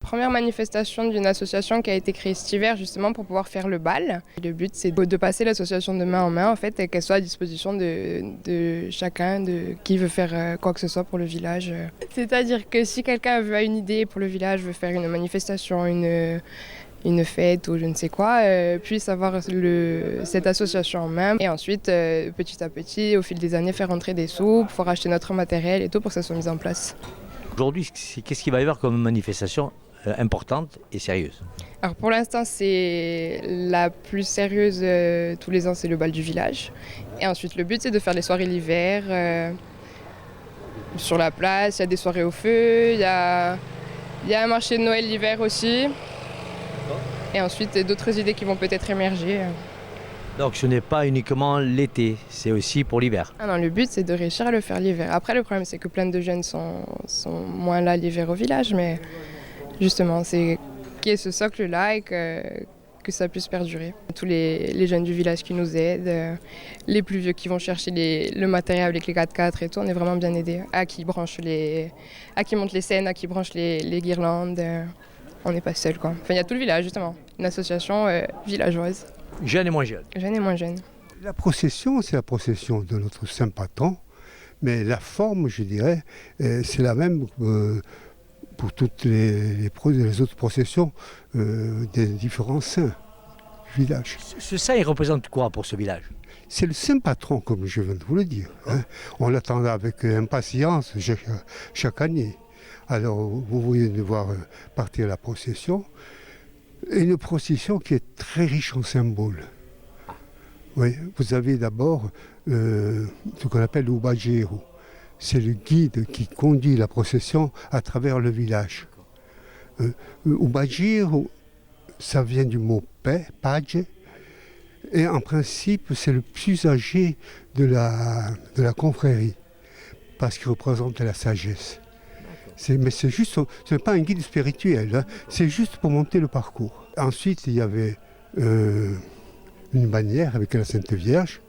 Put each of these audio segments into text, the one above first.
première manifestation d'une association qui a été créée cet hiver justement pour pouvoir faire le bal. Le but c'est de passer l'association de main en main en fait et qu'elle soit à disposition de chacun qui veut faire quoi que ce soit pour le village. C'est-à-dire que si quelqu'un a une idée pour le village, veut faire une manifestation, une fête ou je ne sais quoi, puisse avoir cette association en main et ensuite petit à petit au fil des années faire rentrer des sous pour acheter notre matériel et tout pour que ça soit mis en place. Aujourd'hui, qu'est-ce qu'il va y avoir comme manifestation importante et sérieuse? Alors pour l'instant c'est la plus sérieuse tous les ans, c'est le bal du village et ensuite le but c'est de faire les soirées l'hiver sur la place, il y a des soirées au feu, il y a un marché de Noël l'hiver aussi. Et ensuite, d'autres idées qui vont peut-être émerger. Donc ce n'est pas uniquement l'été, c'est aussi pour l'hiver. Ah non, le but, c'est de réussir à le faire l'hiver. Après, le problème, c'est que plein de jeunes sont moins là l'hiver au village, mais justement, c'est qu'il y ait ce socle-là et que ça puisse perdurer. Tous les jeunes du village qui nous aident, les plus vieux qui vont chercher le matériel avec les 4x4 et tout, on est vraiment bien aidés. À qui montent les scènes, à qui branchent les guirlandes. On n'est pas seul quoi. Enfin, il y a tout le village justement, une association villageoise. Jeunes et moins jeunes. Jeunes et moins jeunes. La procession, c'est la procession de notre saint patron, mais la forme, je dirais, c'est la même pour toutes les autres processions des différents saints du village. Ce saint, il représente quoi pour ce village? C'est le saint patron, comme je viens de vous le dire. Hein. On l'attendait avec impatience chaque année. Alors, vous voyez de voir partir la procession. Et une procession qui est très riche en symboles. Oui, vous avez d'abord ce qu'on appelle l'Ubajiro. C'est le guide qui conduit la procession à travers le village. Ubajiro, ça vient du mot page. Et en principe, c'est le plus âgé de la confrérie, parce qu'il représente la sagesse. Mais c'est juste, ce n'est pas un guide spirituel, hein, c'est juste pour monter le parcours. Ensuite, il y avait une bannière avec la Sainte Vierge,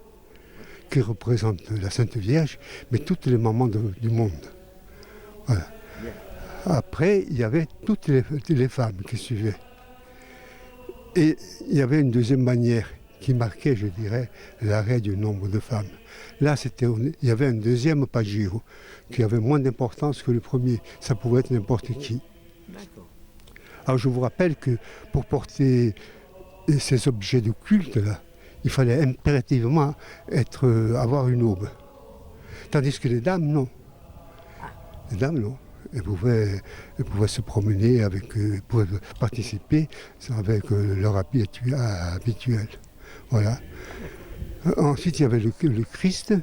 qui représente la Sainte Vierge, mais toutes les mamans du monde. Voilà. Après, il y avait toutes les femmes qui suivaient. Et il y avait une deuxième bannière qui marquait, je dirais, l'arrêt du nombre de femmes. Là, il y avait un deuxième pagiro qui avait moins d'importance que le premier. Ça pouvait être n'importe qui. Alors je vous rappelle que pour porter ces objets de culte-là, il fallait impérativement avoir une aube. Tandis que les dames, non. Les dames, non. Elles pouvaient se promener, pouvaient participer avec leur habit habituel. Voilà. Ensuite, il y avait le Christ,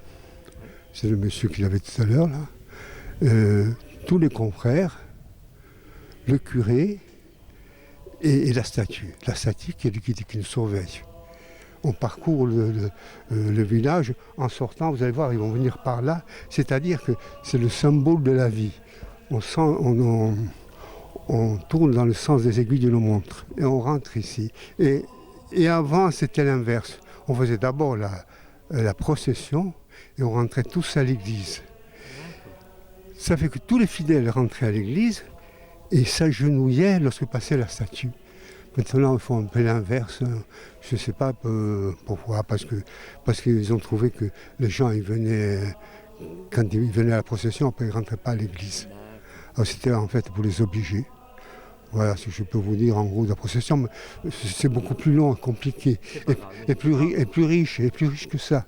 c'est le monsieur qui l'avait tout à l'heure, là. Tous les confrères, le curé et la statue. La statue qui est le guide qui nous surveille. On parcourt le village en sortant, vous allez voir, ils vont venir par là, c'est-à-dire que c'est le symbole de la vie. On tourne dans le sens des aiguilles d'une montre et on rentre ici. Et avant, c'était l'inverse. On faisait d'abord la procession et on rentrait tous à l'église. Ça fait que tous les fidèles rentraient à l'église et s'agenouillaient lorsque passait la statue. Maintenant, ils font un peu l'inverse. Je ne sais pas pourquoi, parce qu'ils ont trouvé que les gens, quand ils venaient à la procession, après ils ne rentraient pas à l'église. Alors c'était en fait pour les obliger. Voilà ce que je peux vous dire en gros de la procession, mais c'est beaucoup plus long et compliqué, et plus riche que ça.